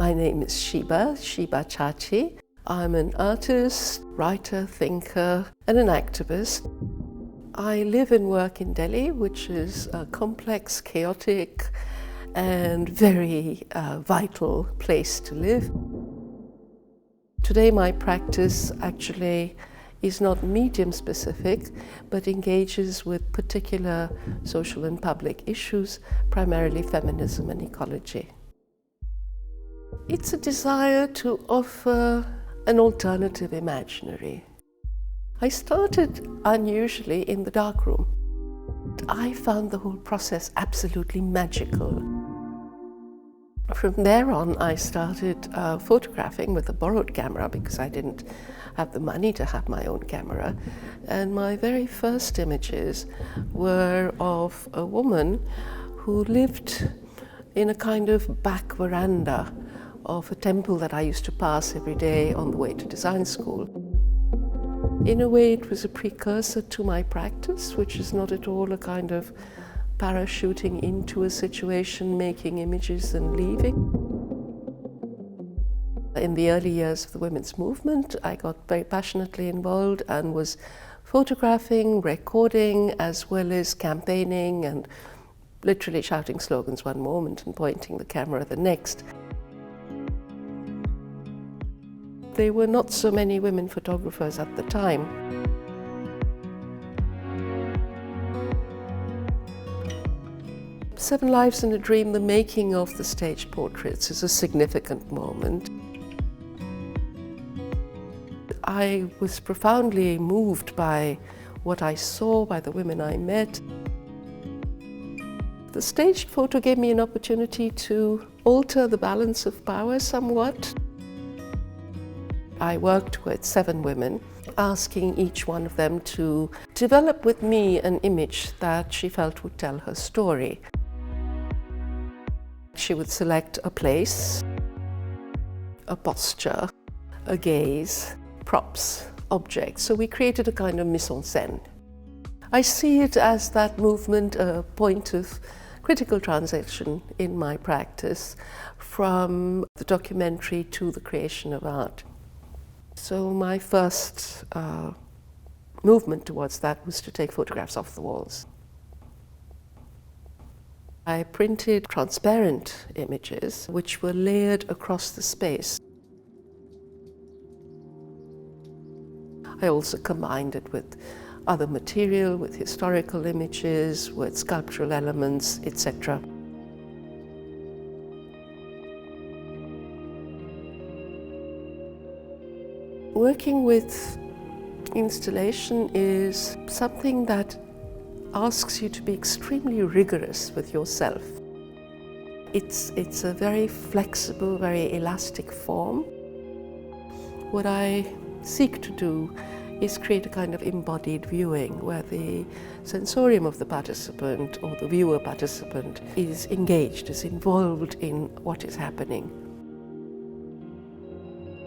My name is Sheba Chhachhi. I'm an artist, writer, thinker, and an activist. I live and work in Delhi, which is a complex, chaotic, and very vital place to live. Today my practice actually is not medium specific, but engages with particular social and public issues, primarily feminism and ecology. It's a desire to offer an alternative imaginary. I started unusually in the darkroom. I found the whole process absolutely magical. From there on, I started photographing with a borrowed camera because I didn't have the money to have my own camera. And my very first images were of a woman who lived in a kind of back veranda of a temple that I used to pass every day on the way to design school. In a way, it was a precursor to my practice, which is not at all a kind of parachuting into a situation, making images and leaving. In the early years of the women's movement, I got very passionately involved and was photographing, recording, as well as campaigning and literally shouting slogans one moment and pointing the camera the next. There were not so many women photographers at the time. Seven Lives and a Dream, the making of the stage portraits, is a significant moment. I was profoundly moved by what I saw, by the women I met. The staged photo gave me an opportunity to alter the balance of power somewhat. I worked with 7 women, asking each one of them to develop with me an image that she felt would tell her story. She would select a place, a posture, a gaze, props, objects. So we created a kind of mise en scène. I see it as that movement, a point of critical transition in my practice from the documentary to the creation of art. So my first movement towards that was to take photographs off the walls. I printed transparent images which were layered across the space. I also combined it with other material, with historical images, with sculptural elements, etc. Working with installation is something that asks you to be extremely rigorous with yourself. It's a very flexible, very elastic form. What I seek to do is create a kind of embodied viewing where the sensorium of the participant or the viewer participant is engaged, is involved in what is happening.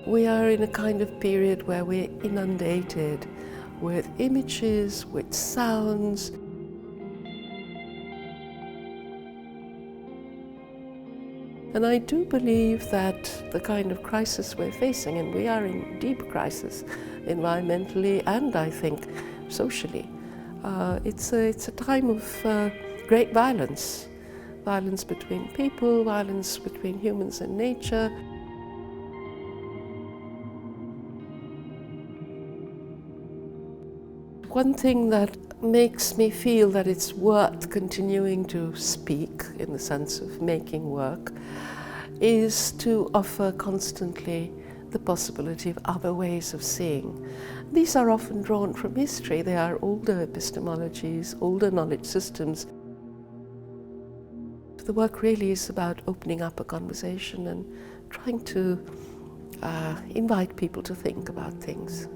We are in a kind of period where we're inundated with images, with sounds. And I do believe that the kind of crisis we're facing, and we are in deep crisis environmentally and I think socially, it's a time of great violence. Violence between people, violence between humans and nature. One thing that makes me feel that it's worth continuing to speak in the sense of making work is to offer constantly the possibility of other ways of seeing. These are often drawn from history. They are older epistemologies, older knowledge systems. The work really is about opening up a conversation and trying to invite people to think about things.